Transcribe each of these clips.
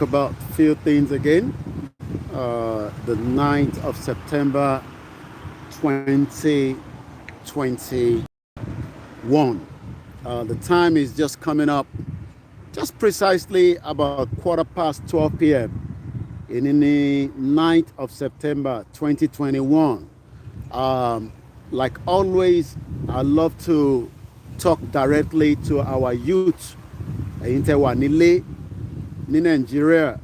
about a few things again. The 9th of September 2021. The time is just coming up, just precisely about 12:15 p.m. in the 9th of September 2021. Like always, I love to talk directly to our youth in Nigeria,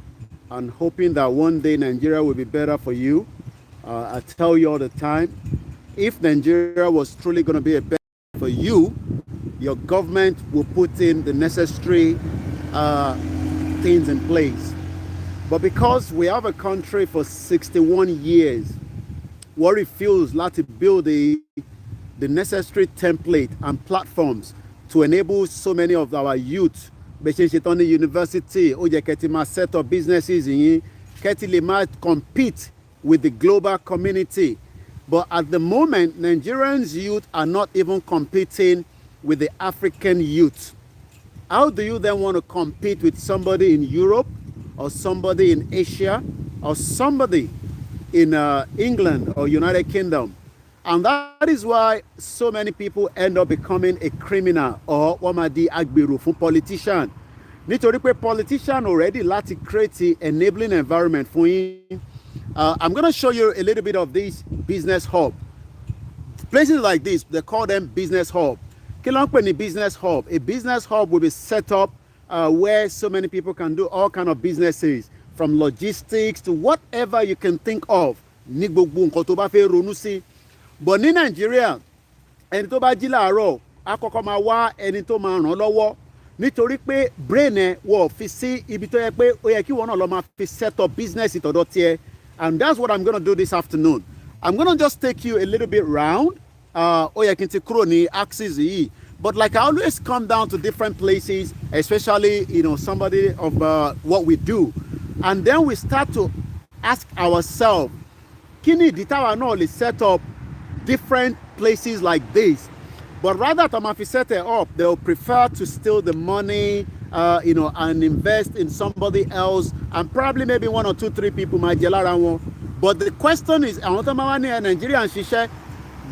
and hoping that one day Nigeria will be better for you. I tell you all the time, if Nigeria was truly going to be a better for you, your government will put in the necessary things in place. But because we have a country for 61 years, what it feels like to build the necessary template and platforms to enable so many of our youth, especially university, set up businesses, compete with the global community. But at the moment, Nigerians youth are not even competing with the African youth. How do you then want to compete with somebody in Europe, or somebody in Asia, or somebody in England or United Kingdom? And that is why so many people end up becoming a criminal or wamadi agbiru for politician. Nítorí pé politician already láti create the enabling environment for yín. I'm going to show you a little bit of this business hub. Places like this, they call them business hub. Kí ló ń pè ní business hub? A business hub will be set up where so many people can do all kind of businesses, from logistics to whatever you can think of. Ní gbogbo nǹkan tó bá fẹ́ ronú sí. But ní Nàìjíríà, ẹni tó bá jí láàárọ̀, á kọ́kọ́ máa wá ẹni tó máa ràn lọ́wọ́. Nítorí pé brain ẹ wọ́n fi sí ibi tó yẹ pé ó yẹ kí wọ́n náà lọ máa fi set up business ìtọ̀dọ̀ tiẹ̀. And that's what I'm going to do this afternoon. I'm going to just take you a little bit round. Ó yẹ kí n ti kúrò ní axis yìí. But like I always come down to different places, especially, somebody of what we do. And then we start to ask ourselves, kí ni ìdí táwa náà lè set up different places like this? But rather than if you set it up, they'll prefer to steal the money, and invest in somebody else, and probably maybe 1 or 2, 3 people might get around. But the question is, the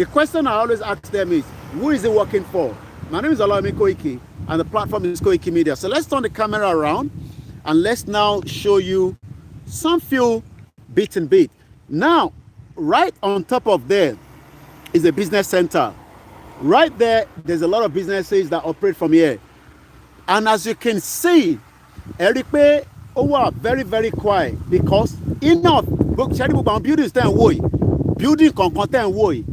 question I always ask them is, who is it working for? My name is Olawumi Koiki, and the platform is Koiki Media. So let's turn the camera around, and let's now show you some few bit and bit. Now, right on top of there is a business center. Right there, there's a lot of businesses that operate from here. And as you can see, Eripe, very, very quiet, because enough buildings building content.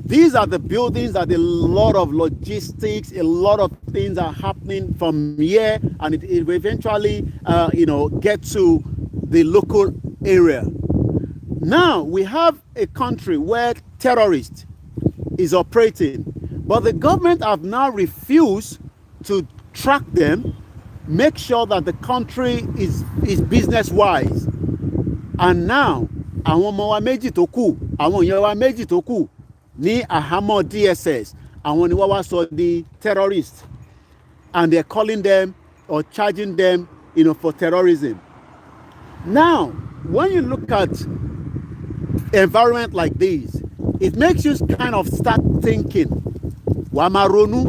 These are the buildings that a lot of logistics, a lot of things are happening from here, and it will eventually, get to the local area. Now we have a country where terrorists is operating, but the government have now refused to track them, make sure that the country is business wise. And now àwọn ọmọ wa méjì tó kù, àwọn èèyàn wa méjì tó kù ní àhámọ́ DSS, àwọn ni wọ́n wá sọ di terrorists, and they're calling them or charging them, for terrorism. Now, when you look at environment like this, it makes you kind of start thinking, wàá ronú,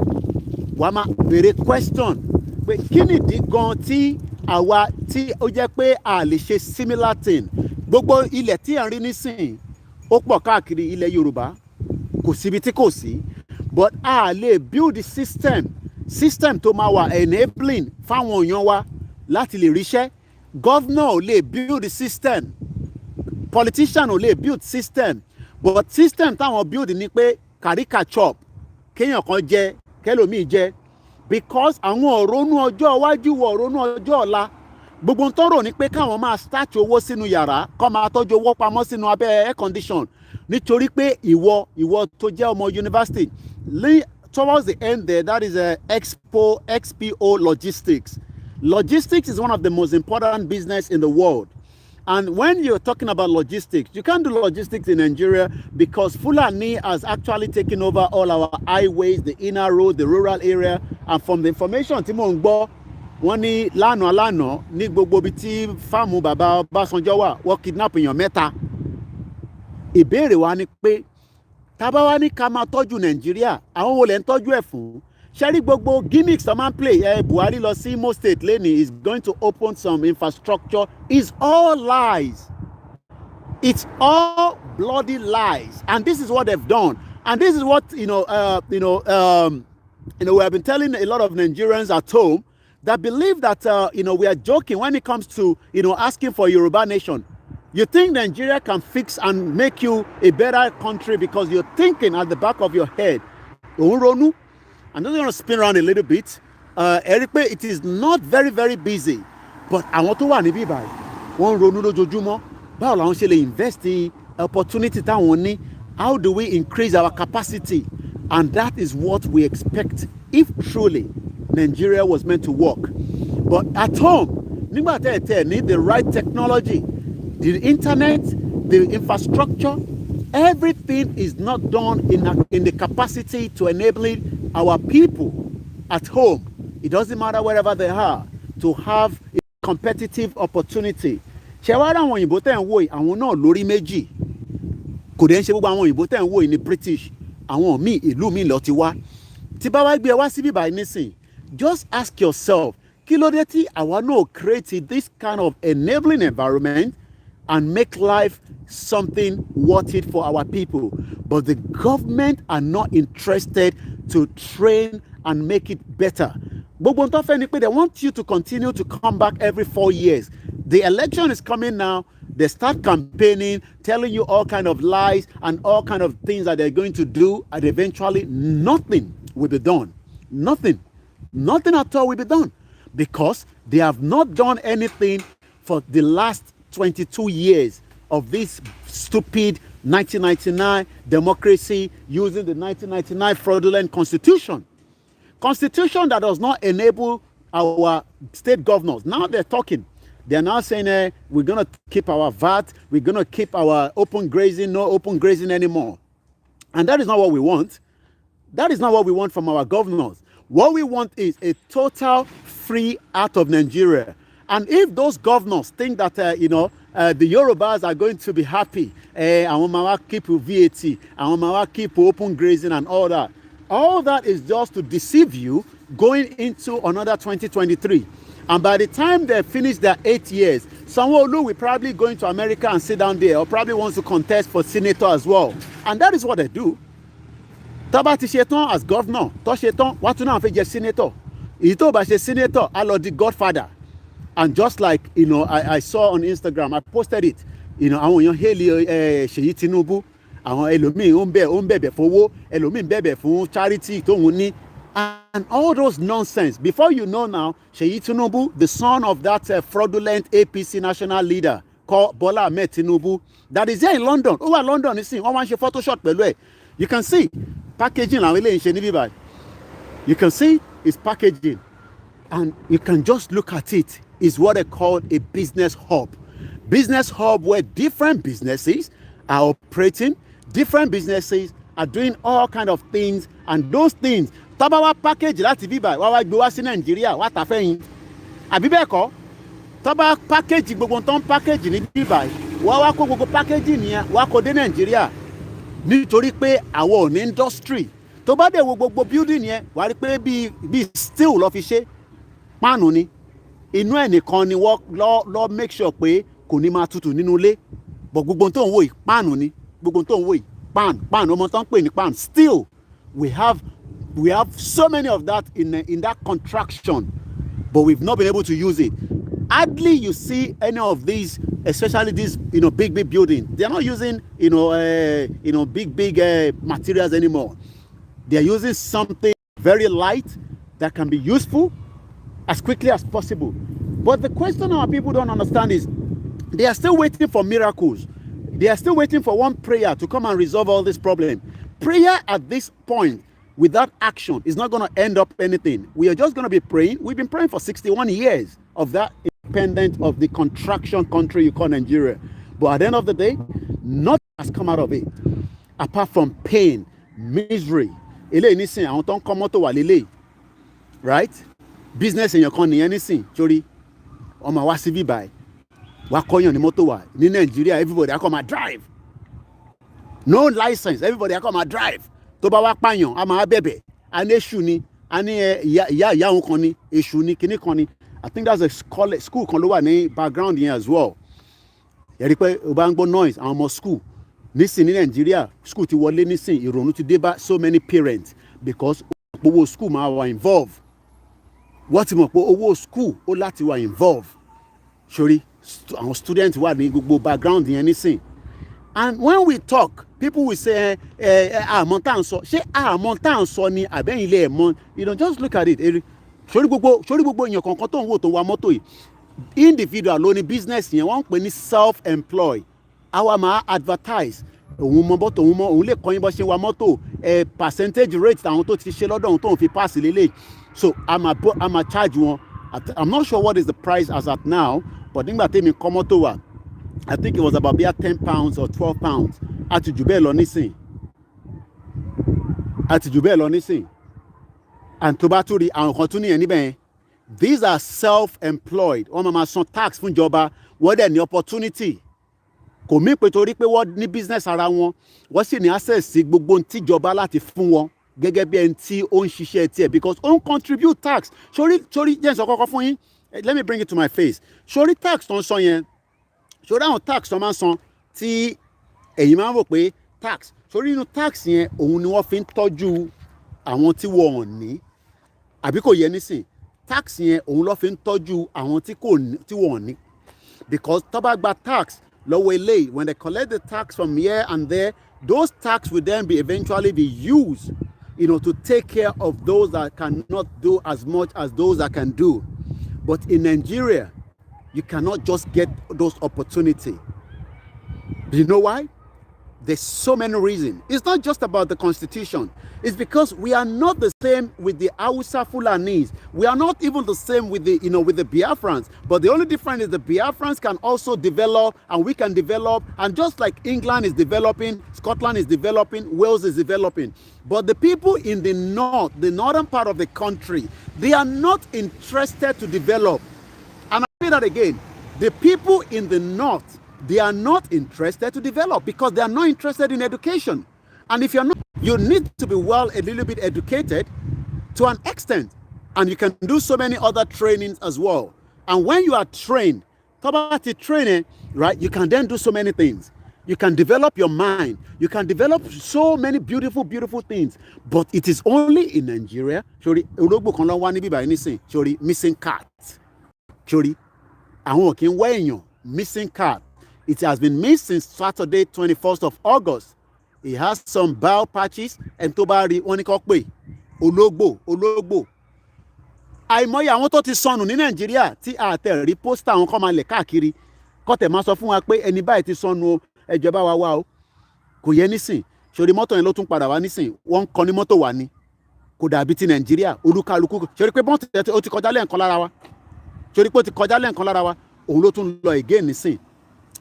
wàá béèrè question, pé kí ni ìdí gan tí àwa tí ó jẹ́ pé a lè ṣe similar thing. Gbogbo ilẹ̀ tí à ń rí nísìnyí ó pọ̀ káàkiri ilẹ̀ Yorùbá, kò síbi tí kò sí, but a lè build the system tó máa wà enabling fáwọn èèyàn wa láti lè ríṣẹ́. Governor ò lè build the system, politician ò lè build system, but system táwọn build ni pé caricature, kéèyàn kan jẹ kẹlòmíì jẹ, because àwọn òrónú ọjọ́ iwájú wọ òrónú ọjọ́ ọ̀la. Gbogbo tó rò ní pé káwọn máa start owó sínú yàrá, kó máa tọ́jú owó pamọ́ sínú abẹ́ air condition, nítorí pé ìwọ tó jẹ́ ọmọ university. Towards the end there, that is a XPO logistics. Logistics is one of the most important business in the world. And when you're talking about logistics, you can't do logistics in Nigeria because Fulani has actually taken over all our highways, the inner road, the rural area. And from the information tí mò ń gbọ́, wọ́n ní lánàá ní gbogbo ibi tí fáàmù bàbá Ọbásanjọ́ wà wọ́n kidnap èèyàn mẹ́ta. Ìbéèrè wa ni pé tá bá wá ní ká máa tọ́jú Nàìjíríà, àwọn wo lẹ̀ ń tọ́jú ẹ̀ fún? Ṣé rí gbogbo gimmicks tó máa ń play Buhari lọ sí Imo State lẹ́ni is going to open some infrastructure is all lies. It's all bloody lies, and this is what they've done, and this is what we have been telling a lot of Nigerians at home that believe that we are joking when it comes to asking for Yoruba nation. You think Nigeria can fix and make you a better country because you're thinking at the back of your head. I'm just going to spin around a little bit. Eric, it is not very, very busy, but I want to one ronú báwo làwọn ṣe lè invest the opportunity táwọn ní? How do we increase our capacity? And that is what we expect if truly Nigeria was meant to work. But at home, nígbà tẹ́ ẹ need the right technology, the internet, the infrastructure, everything is not done in the capacity to enable our people at home. It doesn't matter wherever they are to have a competitive opportunity. Ṣé wá ráwọn òyìnbó tẹ́ ń wò yìí, àwọn náà lórí méjì. Kò dẹ̀ ń ṣe gbogbo àwọn òyìnbó tẹ́ ń wò yìí ní British. Àwọn míì ìlú míì lọ ti wá. Tí bá wá gbé ẹ wá síbí báyìí nísìn, just ask yourself, kí ló dé tí àwa náà create this kind of enabling environment and make life something worth it for our people? But the government are not interested to train and make it better. Gbogbo tó fẹ́ ni pé they want you to continue to come back every 4 years. The election is coming now. They start campaigning, telling you all kind of lies and all kind of things that they're going to do, and eventually nothing will be done. Nothing at all will be done, because they have not done anything for the last 22 years of this stupid 1999 democracy using the 1999 fraudulent constitution that does not enable our state governors. Now they're talking. They're now saying we're going to keep our VAT, we're going to keep our open grazing, no open grazing anymore. And that is not what we want. That is not what we want from our governors. What we want is a total free out of Nigeria. And if those governors think that, the Yorubas are going to be happy, àwọn máa wá keep VAT, àwọn máa wá keep open grazing and all that is just to deceive you going into another 2023. And by the time they finish their 8 years, Sanwo-Olu will probably go into America and sit down there, or probably wants to contest for senator as well. And that is what they do. Taba ti ṣetán as governor, tó ṣetán, wá tún náà fẹ́ jẹ senator. Èyí tó bá ṣe senator, á lọ di godfather. And just like, I saw on Instagram, I posted it, àwọn èèyàn hail Ṣèyí Tinubu, àwọn ẹlòmíì ó ń bẹ̀bẹ̀ fowó, ẹlòmíì ń bẹ̀bẹ̀ fún charity tóun ní. And all those nonsense. Before you know now, Ṣèyí Tinubu, the son of that fraudulent APC national leader called Bola Ahmed Tinubu, that is here in London. Over London, you see, one man Photoshop pẹ̀lú ẹ̀. You can see packaging làwọn eléyìí ṣe níbí báyìí. You can see it's packaging, and you can just look at it. It's what they call a business hub. Business hub where different businesses are operating, different businesses are doing all kind of things, and those things tọ́ba wá package láti bíbá wá gbé wá sí Nàìjíríà wá tà fẹ́yìn, àbí bẹ́ẹ̀ kọ́? Tọ́ba package gbogbo tó ń package ní bíbá wá kó gbogbo package nìyẹn wá kó dé Nàìjíríà, nítorí pé àwọn ò ní industry. Tó bá dé wo gbogbo building yẹn wá rí pé bí steel lọ fi ṣe, páànù ni, inú ẹ̀ nìkan ni wọ́n lọ make sure pé kò ní máa tutù nínú ilé, but gbogbo tó ń wò yìí páànù ni, gbogbo tó ń wò yìí páànù ọmọ tó ń pè ní páànù. Still we have so many of that in that contraction, but we've not been able to use it. Hardly you see any of these, especially these big buildings. They are not using big materials anymore. They are using something very light that can be useful as quickly as possible. But the question our people don't understand is they are still waiting for miracles. They are still waiting for one prayer to come and resolve all this problem. Prayer at this point without action is not going to end up anything. We are just going to be praying. We've been praying for 61 years of that independent of the contraction country you call Nigeria. But at the end of the day, nothing has come out of it apart from pain, misery. Right? business èèyàn kan nìyẹn nísìn torí ọmọ wa sí bíbá ẹ̀ wá kọ́yàn ní mọ́tò wa ní Nàìjíríà everybody á kọ́ máa drive no license everybody á kọ́ máa drive tó bá wá pààyàn á máa bẹ̀bẹ̀ a ní èṣù ni a ní ìyá òun kan ni èṣù ni kinní kan ni I think that's a school kan ló wà ní background yẹn as well yẹ́rì pé o bá ń gbọ́ noise àwọn ọmọ school nísìn ní Nàìjíríà school ti wọlé nísìn ìrònú ti dé bá so many parents because owó school máa wà involve wọ́n ti mọ̀ pé owó school ó láti wà involve sórí àwọn students wà ní gbogbo background yẹn nísìn and when we talk people will say àmọ́ tá à ń sọ ṣé àmọ́ tá à ń sọ ni àbẹ́yìn ilé ẹ̀ mọ́ you know just look at it sórí gbogbo èèyàn kankan tó ń wò tó wa mọ́tò yìí individual ló ní business yẹn wọ́n ń pè ní self-employed àwa máa advertise òun mọ bọ́tò òun lè kọ́yìn bọ́ ṣe wa mọ́tò percentage rate àwọn tó ti ṣe lọ́dọ̀ òun tóun fi pass lélẹ̀ so a máa charge wọn I'm not sure what is the price as at now but nígbà tèmi kọ́ mọ́tò wa I think it was about bíi £10 or £12 àti jù bẹ́ẹ̀ lọ nísìn and tó bá tún rí àwọn kan tún níyẹn níbẹ̀ yẹn these are self-employed wọ́n máa san tax fún ìjọba wọ́n dẹ̀ ní opportunity kò mí pé torí pé wọ́n ní business ara wọn wọ́n sì ní access sí gbogbo tíjọba láti fún wọn gẹ́gẹ́ bí ẹni tí ó ń ṣiṣẹ́ tiẹ̀ because ó ń contribute tax sórí jẹ́ n sọ kọ́kọ́ fún yín let me bring it to my face sórí tax tó ń san yẹn sórí àwọn tax tó máa ń san tí ẹ̀yin máa ń rò pé tax sórí inú tax yẹn òun ni wọ́n fi ń tọ́jú àwọn tí wọ́n ò ní àbí kò yẹ nísìn tax yẹn òun ló fi ń tọ́jú àwọn tí wọ́n ò ní because tó bá gba tax lọ́wọ́ eléyìí when they collect the tax from here and there those tax will then eventually be used to take care of those that cannot do as much as those that can do but in Nigeria you cannot just get those opportunities. Do you know why? There's so many reasons. It's not just about the constitution. It's because we are not the same with the Hausa Fulanis. We are not even the same with the Biafrans. But the only difference is the Biafrans can also develop and we can develop. And just like England is developing, Scotland is developing, Wales is developing. But the people in the north, the northern part of the country, they are not interested to develop. And I say that again. The people in the north, they are not interested to develop because they are not interested in education. And if you're not, you need to be a little bit educated to an extent. And you can do so many other trainings as well. And when you are trained, talk about the training, right? You can then do so many things. You can develop your mind. You can develop so many beautiful, beautiful things. But it is only in Nigeria. Missing cat. Missing cat. It has been missed since Saturday, 21st of August. It has some bile patches and tobari onikokpe. Ologbo. Àìmọye àwọn tó ti sọnù ní Nàìjíríà tí àtẹ rí pósítà àwọn kan máa lẹ̀ káàkiri. Kọ́tẹ̀ máa sọ fún wa pé ẹni báyìí ti sọnù ẹjọ́ bá wa wá o. Kò yẹ nísìn. Ṣòrí mọ́tò yẹn ló tún padà wá nísìn. Wọ́n ń kọ́ ní mọ́tò wà ní. Kò dàbí ti Nàìjíríà. Olúkálukú. Ṣòrí pé bọ́ǹtì ó ti kọjá lẹ́ẹ̀kan lára wa. Ṣòrí pé ó ti kọjá lẹ́ẹ̀kan lára wa. Òun ló tún lọ again nísìn.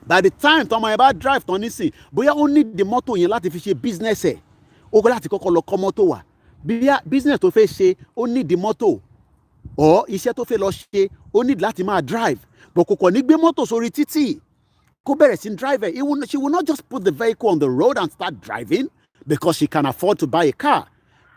By the time tọmọ yẹn bá drive tán nísìn bóyá ó ní the mọ́tò yẹn láti fi ṣe business ẹ̀ ó gbọ́ láti kọ́kọ́ lọ kọ́ mọ́tò wà bóyá business tó fẹ́ ṣe ó ní the mọ́tò or iṣẹ́ tó fẹ́ lọ ṣe ó ní láti máa drive but kò kàn ní gbé mọ́tò sórí títì kó bẹ̀rẹ̀ sí drive ẹ̀ she will not just put the vehicle on the road and start driving because she can afford to buy a car.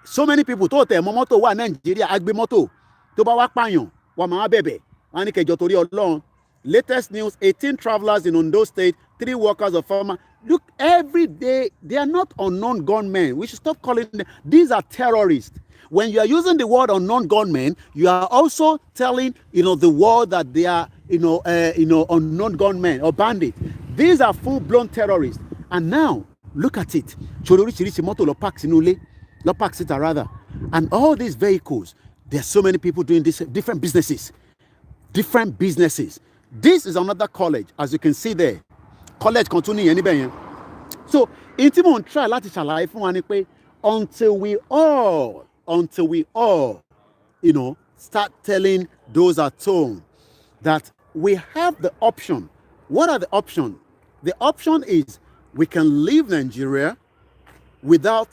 So many people tó tẹ̀ mọ́ mọ́tò wà Nàìjíríà á gbé mọ́tò tó bá wá pààyàn wọ́n máa bẹ̀bẹ̀ wọ́n á ní kẹjọ torí Ọlọ́run. Latest news, 18 travelers in Ondo State, 3 workers of farmer. Look, every day, they are not unknown gunmen. We should stop calling them. These are terrorists. When you are using the word unknown gunmen, you are also telling, the world that they are, unknown gunmen or bandits. These are full-blown terrorists. And now, look at it. And all these vehicles, there are so many people doing this, different businesses. This is another college, as you can see there. College continue anyway. So, inti mo try láti ṣàlàyé fún wa ni pé until we all, start telling those at home that we have the option. What are the options? The option is we can leave Nigeria without.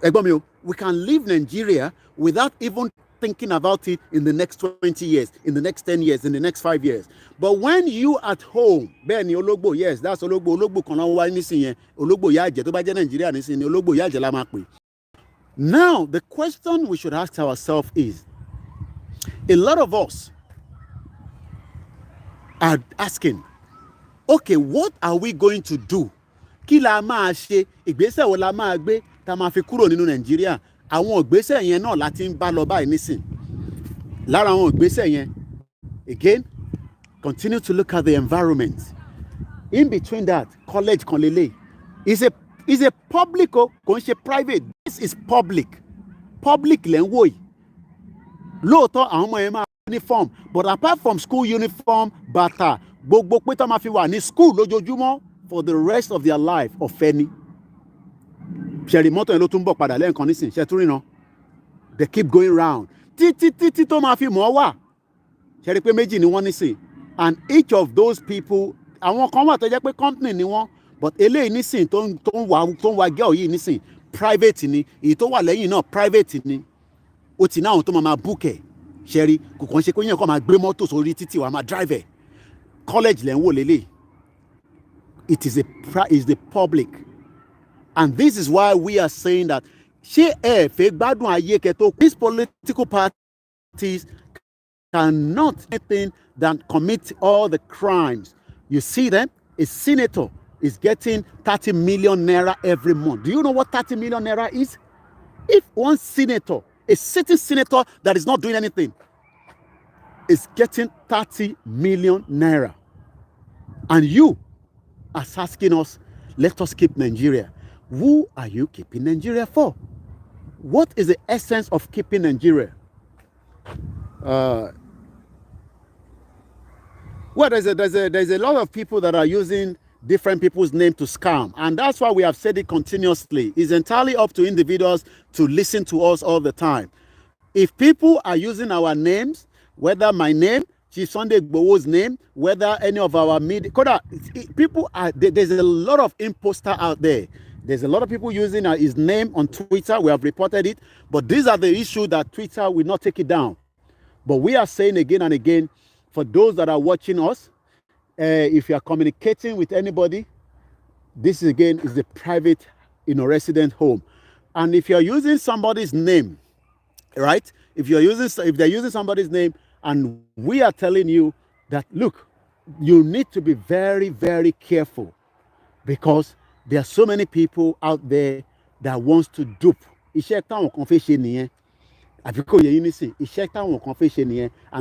We can leave Nigeria without even thinking about it in the next 20 years, in the next 10 years, in the next 5 years. But when you at home, bẹ́ẹ̀ ni ológbò, yes, that's ológbò kan náà wá nísìnyẹn, ológbò ìyá àjẹ́ tó bá jẹ́ Nàìjíríà nísìnyẹn, ológbò ìyá àjẹ́ la máa pè. Now, the question we should ask ourselves is, a lot of us are asking, okay, what are we going to do? Kí la máa ṣe? Ìgbésẹ̀ wo la máa gbé tá máa fi kúrò nínú Nàìjíríà? Àwọn ìgbésẹ̀ yẹn náà láti ń bá lọ báyìí nísìn. Lára àwọn ìgbésẹ̀ yẹn, again, continue to look at the environment. In between that, college kan lélẹ̀ is a public, kò ń ṣe private. This is public. Public lẹ́ ń wò yìí. Lóòótọ́ àwọn ọmọ yẹn máa uniform, but apart from school uniform, bàtà, gbogbo pé tó máa fi wà ní school lójoojúmọ́ for the rest of their life, ọ̀fẹ́ ni. Ṣẹ̀rí mọ́tò yẹn ló tún bọ̀ padà lẹ́ẹ̀kan nísìn, ṣe tún rìnà. They keep going round. Títí tó máa fi mọ́ wà. Ṣẹ̀rí pé méjì ni wọ́n nísìn. And each of those people, àwọn kan wà tó jẹ́ pé company ni wọ́n, but eléyìí nísìn tó ń wa girl yìí nísìn, private ni. Èyí tó wà lẹ́yìn náà private ni. Ó ti ní àwọn tó máa book ẹ̀. Ṣẹ̀rí kò kàn ṣe pé yẹn kàn máa gbé mọ́tò sórí títì wà máa drive ẹ̀. College lẹ́ ń wò lélẹ̀. It is the public. And this is why we are saying that these political parties cannot do anything than commit all the crimes. You see them? A senator is getting 30 million naira every month. Do you know what 30 million naira is? If one senator, a sitting senator that is not doing anything, is getting 30 million naira, and you are asking us, let us keep Nigeria. Who are you keeping Nigeria for? What is the essence of keeping Nigeria? Well, there's a lot of people that are using different people's name to scam, and that's why we have said it continuously. It's entirely up to individuals to listen to us all the time. If people are using our names, whether my name, Chief Sunday Igboho's name, whether any of our media, there's a lot of imposter out there. There's a lot of people using his name on Twitter. We have reported it. But these are the issues that Twitter will not take it down. But we are saying again and again, for those that are watching us, if you are communicating with anybody, this again is a private, resident home. And if you're using somebody's name, right? If they're using somebody's name, and we are telling you that, look, you need to be very, very careful, because there are so many people out there that wants to dupe. And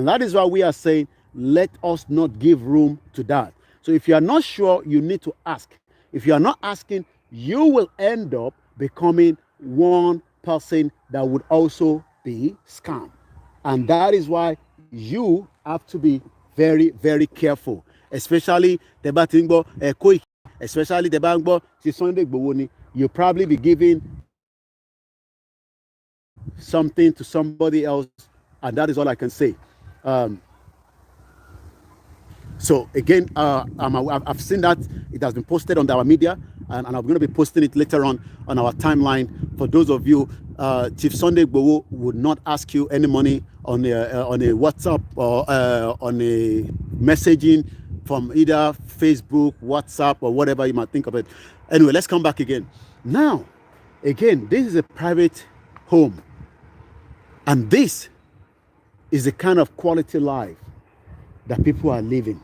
that is why we are saying, let us not give room to that. So if you are not sure, you need to ask. If you are not asking, you will end up becoming one person that would also be scammed. And that is why you have to be very, very careful. Especially the Batingbo, especially the Bangbo, Sunday Gbowoni, you'll probably be giving something to somebody else, and that is all I can say. So again, I've seen that it has been posted on our media, and I'm going to be posting it later on our timeline. For those of you, Chief Sunday Igboho would not ask you any money on a WhatsApp or on a messaging from either Facebook, WhatsApp, or whatever you might think of it. Anyway, let's come back again. Now, again, this is a private home. And this is the kind of quality life that people are living.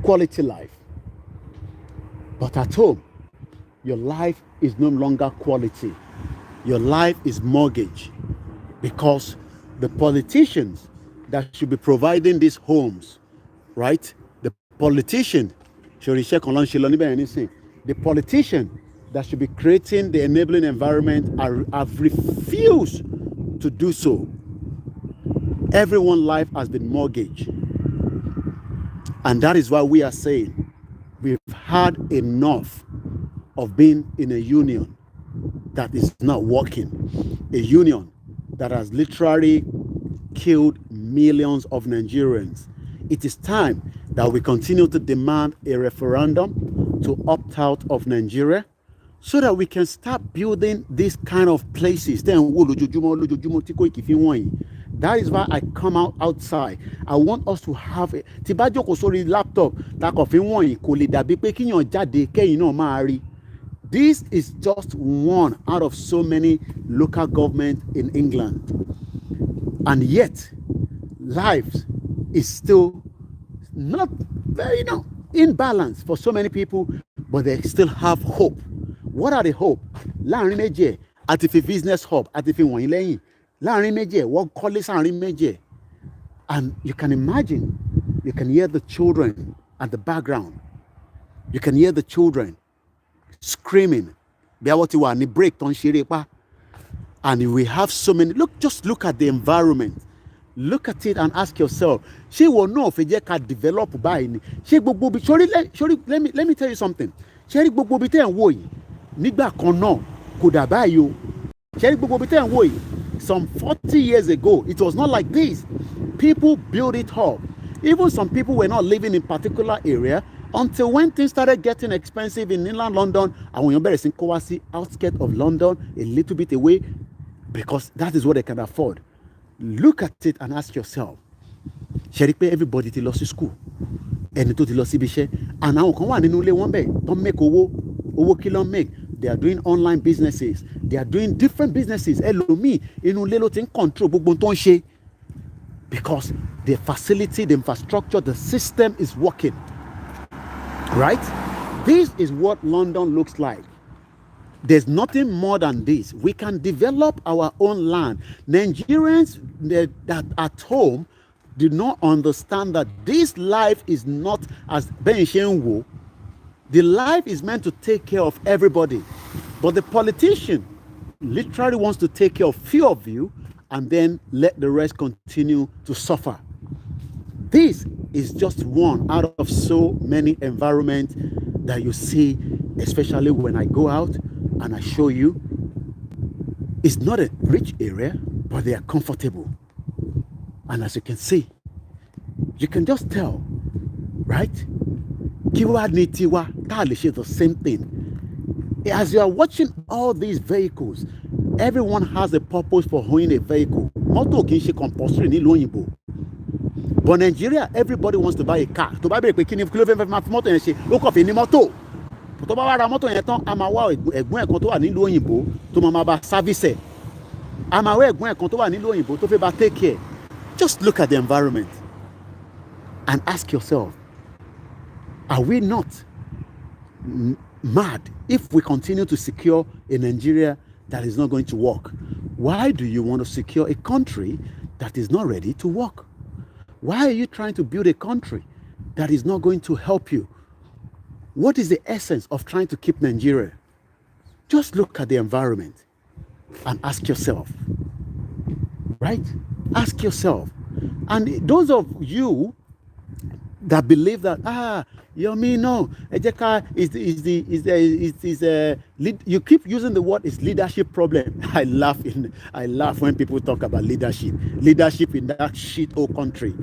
Quality life. But at home, your life is no longer quality. Your life is mortgage. Because the politicians that should be providing these homes, right? The politician, the politician that should be creating the enabling environment have refused to do so. Everyone's life has been mortgaged. And that is why we are saying we've had enough of being in a union that is not working. A union that has literally killed millions of Nigerians. It is time that we continue to demand a referendum to opt out of Nigeria, so that we can start building these kind of places. Then that is why I come outside. I want us to have it. Tí bá jókòó sórí laptop tá kò fi wọ̀nyí kò lè dàbí pé kíyàn jáde kẹ́yìn náà máa rí. This is just one out of so many local governments in England. And yet, life is still not very, in balance for so many people, but they still have hope. What are the hope? Láàrin méjì àti fi business hub àti fi wọ̀nyí lẹ́yìn. Láàrin méjì wọ́n kọ́lé sáàrin méjì. And you can imagine, you can hear the children at the background. You can hear the children screaming. Bí àwọn ti wà ní break tó ń ṣeré pa. And we have so many. Just look at the environment. Look at it and ask yourself, ṣé ìwọ náà fẹ́ jẹ́ ká develop báyìí ni? Ṣé gbogbo bí let me tell you something. Ṣé rí gbogbo bí tẹ́ ń wò yìí nígbà kan náà kò dà báyìí o. Ṣé rí gbogbo bí tẹ́ ń wò yìí some 40 years ago it was not like this. People built it up. Even some people were not living in particular area until when things started getting expensive in inland London. Àwọn èèyàn bẹ̀rẹ̀ sí kó wá sí outskirts of London a little bit away because that is what they can afford. Look at it and ask yourself, ṣé rí pé everybody ti lọ sí school, ẹni tó ti lọ síbi iṣẹ́, and àwọn kan wà nínú ilé wọn bẹ́ẹ̀ tó make owó kí ló make. They are doing online businesses. They are doing different businesses. Ẹlòmíì inú ilé ló ti ń control gbogbo tó ń ṣe because the facility, the infrastructure, the system is working. Right? This is what London looks like. There's nothing more than this. We can develop our own land. Nigerians that at home do not understand that this life is not as Ben Shenwo. The life is meant to take care of everybody. But the politician literally wants to take care of few of you and then let the rest continue to suffer. This is just one out of so many environments that you see, especially when I go out and I show you. It's not a rich area, but they are comfortable. And as you can see, you can just tell, right? Kiwa ni tiwa, the same thing. As you are watching all these vehicles, everyone has a purpose for owning a vehicle. Moto kì í ṣe compulsory nílùú òyìnbó. But Nigeria, everybody wants to buy a car. To buy a kí ni kí ló fẹ́ máa fi mọ́tò yẹn ṣe, ó kàn fi ní mọ́tò. Tó bá wá ra mọ́tò yẹn tán, a máa wá ẹ̀gbọ́n ẹ̀kan tó wà nílùú òyìnbó tó máa bá service ẹ̀. A máa wá ẹ̀gbọ́n ẹ̀kan tó wà nílùú òyìnbó tó fẹ́ bá take care. Just look at the environment and ask yourself, are we not mad if we continue to secure a Nigeria that is not going to work? Why do you want to secure a country that is not ready to work? Why are you trying to build a country that is not going to help you? What is the essence of trying to keep Nigeria? Just look at the environment and ask yourself, right? Ask yourself. And those of you that believe that, no, Ejeka you keep using the word is leadership problem. I laugh when people talk about leadership. Leadership in that shit old country.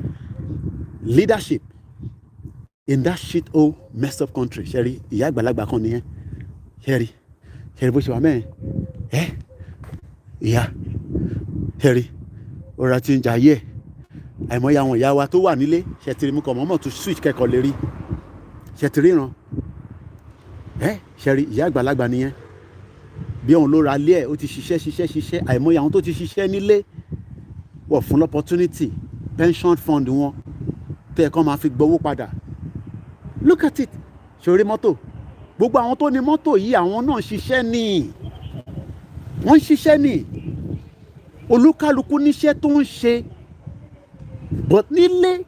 Leadership in that shit old messed up country. Sherry, ìyá àgbàlagbà kan nìyẹn. Sherry bó ṣe wà mẹ́rin. Ìyá, Sherry, ọ̀rọ̀ àti ìjà yẹ. Àìmọye àwọn ìyá wa tó wà nílé ṣètìrì mú kọ mọ́mọ́ tó switch kẹ́kọ̀ọ́ lè rí ṣètìrì ràn ṣẹ̀rí ìyá àgbàlagbà nìyẹn bí òun ló ra ilé ẹ̀ ó ti ṣiṣẹ́ àìmọye àwọn tó ti ṣiṣẹ́ nílé wọ̀ fún opportunity pension fund wọn tẹ́ ẹ̀ kàn máa fi gbowó padà. Look at it. Ṣòrí mọ́tò gbogbo àwọn tó ní mọ́tò yìí àwọn náà ṣiṣẹ́ ní wọ́n ṣiṣẹ́ ní olúkálukú níṣẹ́ tó ń ṣe. But nílé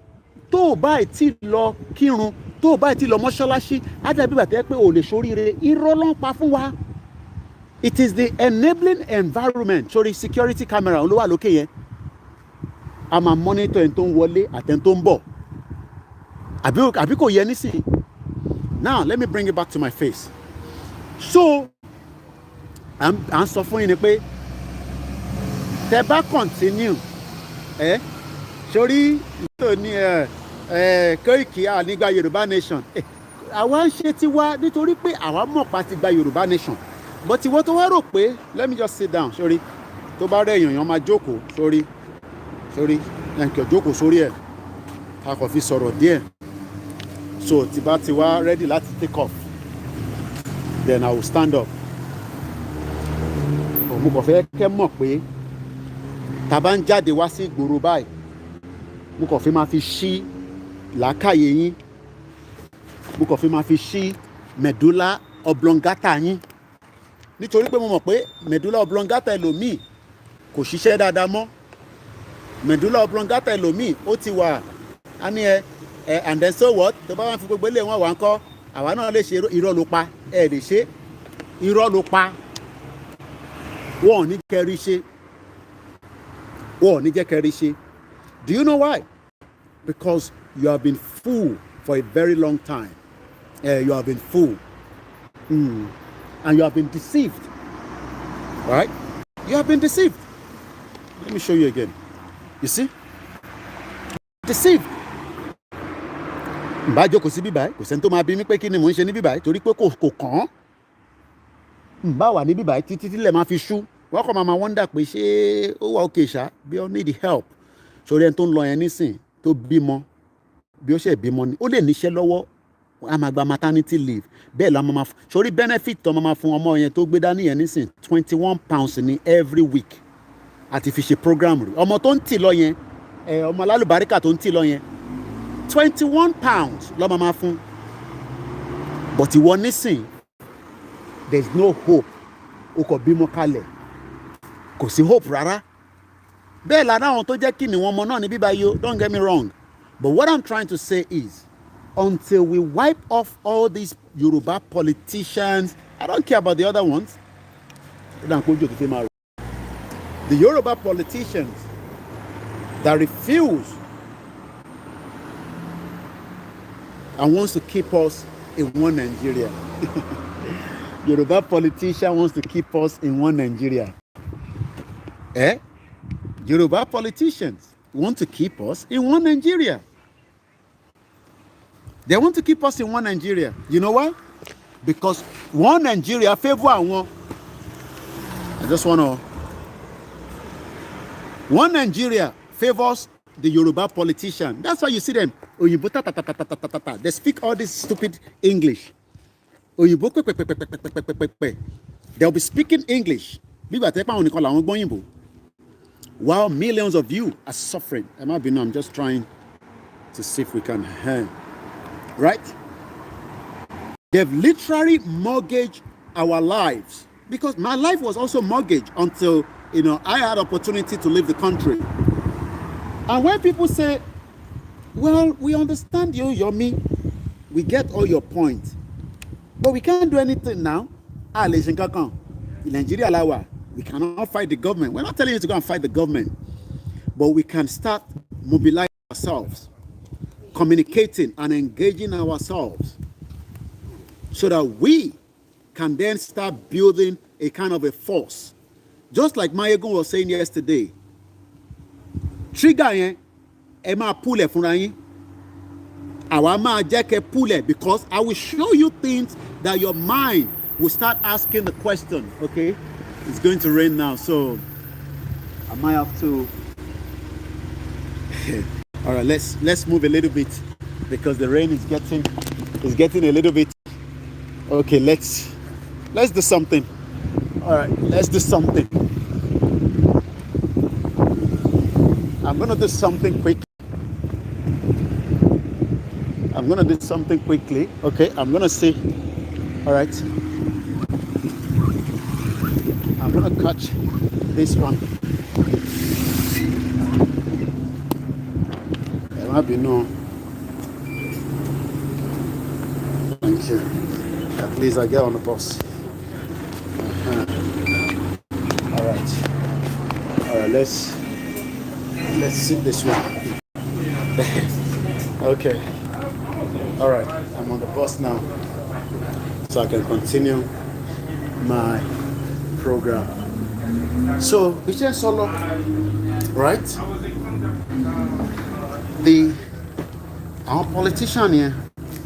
tó o bá ti lọ kírun tó o bá ti lọ mọ́ṣáláṣí á dàbí bàtẹ́ pé o lè ṣoríire irọ́ ló ń pa fún wa. It is the enabling environment. Sorry, security camera ló wà lókè yẹn. A máa monitor ẹni tó ń wọlé àtẹni tó ń bọ̀. Àbí kò yẹ nísìnyí. Now let me bring it back to my face. So à ń sọ fún yín ni pé tẹ́ bá continue sórí tó ní Koiki nígbà Yorùbá nation àwa ń ṣe tiwa nítorí pé àwa mọ̀ pa ti gba Yorùbá nation but ìwọ tó wá rò pé let me just sit down sórí tó bá rẹ̀ èèyàn máa jókòó sórí ẹnkẹ̀ jókòó sórí ẹ̀ a kò fi sọ̀rọ̀ díẹ̀ so tí bá ti wá ready láti take off then I will stand up. Mo kàn fẹ́ kẹ́ mọ̀ pé tá bá ń jáde wá sí ìgboro báyìí mo kàn fi máa fi ṣí làákàyè yín mo kàn fi máa fi ṣí medulla oblongata yín nítorí pé mo mọ̀ pé medulla oblongata ẹlòmíì kò ṣiṣẹ́ dáadáa mọ́ medulla oblongata ẹlòmíì ó ti wà á ní and then so what tó bá wà fi gbogbo ilé wọn wà ń kọ́ àwa náà lè ṣe irọ́ ló pa ẹ lè ṣe irọ́ ló pa wọn ò ní kẹrí ṣe wọn ò ní jẹ́ kẹrí ṣe. Do you know why? Because you have been fooled for a very long time. You have been fooled. And you have been deceived. Right? You have been deceived. Let me show you again. You see? Deceived. Bá jókòó sí bíbáyìí, kò sẹ́ni tó máa bí mi pé kí ni mò ń ṣe ní bíbáyìí torí pé kò kàn án. Bá wà ní bíbáyìí títí tílẹ̀ máa fi ṣú. Wọ́n kọ́ máa wonder pé ṣé ó wà okay ṣá bí ó need help. Sórí ẹni tó ń lọ yẹn nísìn tó bímọ bí ó ṣe bímọ ni ó lè níṣẹ́ lọ́wọ́ a máa gba maternity leave bẹ́ẹ̀ la máa sórí benefit tó máa fún ọmọ yẹn tó gbé dání yẹn nísìn £21 ní every week àti fi ṣe program rẹ̀ ọmọ tó ń tì lọ yẹn ọmọ alálùbáríkà tó ń tì lọ yẹn £21 ló máa fún but ìwọ nísìn there is no hope o kò bímọ kalẹ̀ kò sí hope rárá. Bẹ́ẹ̀ la náà tó jẹ́ kí ni wọn ọmọ náà ní bíbá yìí don't get me wrong but what I'm trying to say is until we wipe off all these Yoruba politicians I don't care about the other ones the Yoruba politicians that refuse and wants to keep us in one Nigeria. Yoruba politician wants to keep us in one Nigeria. Yoruba politicians want to keep us in one Nigeria. They want to keep us in one Nigeria. You know why? Because one Nigeria favor one. One Nigeria favors the Yoruba politician. That's why you see them. They speak all this stupid English. They'll be speaking English. While millions of you are suffering. I'm just trying to see if we can hear. Right? They've literally mortgaged our lives. Because my life was also mortgaged until, I had opportunity to leave the country. And when people say, well, we understand you, Yomi. We get all your points. But we can't do anything now. Nigeria lawa. We cannot fight the government. We're not telling you to go and fight the government. But we can start mobilizing ourselves, communicating and engaging ourselves so that we can then start building a kind of a force. Just like Mayegun was saying yesterday. Trigger yen, e ma pull it fúnra yín. Àwa máa jẹ́ kẹ́ pull it because I will show you things that your mind will start asking the question, okay? It's going to rain now, so I might have to. All right, let's move a little bit because the rain is getting a little bit. Okay, let's do something. All right, let's do something. I'm gonna do something quick. Okay, I'm gonna say. All right. I'm gonna cut this one. There might be no. Thank you. At least I get on the bus. All right. Let's sit this one. Okay. All right. I'm on the bus now, so I can continue my program. So, Vichen Solo, right? Our politician here.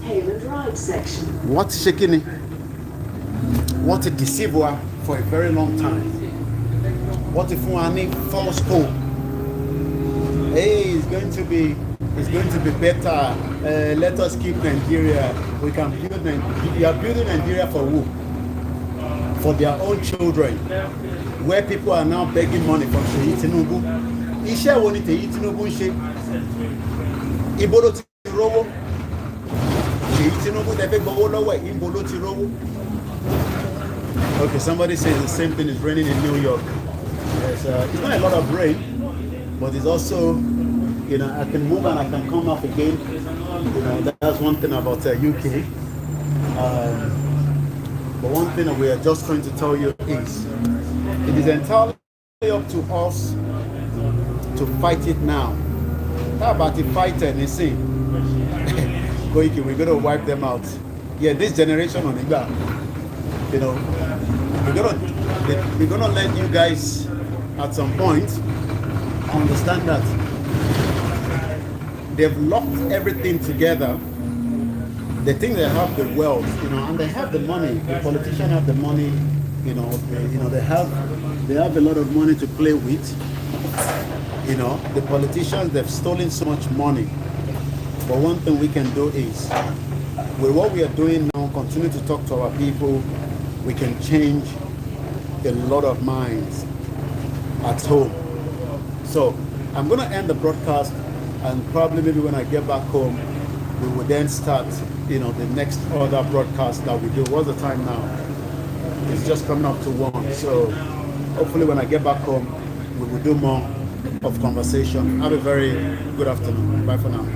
Payment right section. What shaking? What a deceiver. for a very long time. What if we false hope? Hey, it's going to be better. Let us keep Nigeria. We can build Nigeria. You are building Nigeria for who? For their own children. Where people are now begging money from Seyi Tinubu. Iṣẹ́ wo ni Seyi Tinubu ń ṣe? Ibo ló ti rówó? Seyi Tinubu tẹ́ fẹ́ gbowó lọ́wọ́ ẹ̀, ibo ló ti rówó? Okay, somebody says the same thing is raining in New York. Yes, it's not a lot of rain, but it's also, you know, I can move and I can come up again. You know, that's one thing about UK. But one thing that we are just going to tell you is, it is entirely up to us to fight it now. How about the fighter and they say, Koiki, we're going to wipe them out. Yeah, this generation on the ground, you know, we're gonna let you guys at some point understand that they've locked everything together. They think they have the wealth, you know, and they have the money. The politicians have the money, you know. They have a lot of money to play with. You know, the politicians, they've stolen so much money. But one thing we can do is, with what we are doing now, continue to talk to our people. We can change a lot of minds at home. So I'm going to end the broadcast, and probably maybe when I get back home, we will then start, you know, the next other broadcast that we do. What's the time now? It's just coming up to 1. So hopefully when I get back home, we will do more of conversation. Have a very good afternoon. Bye for now.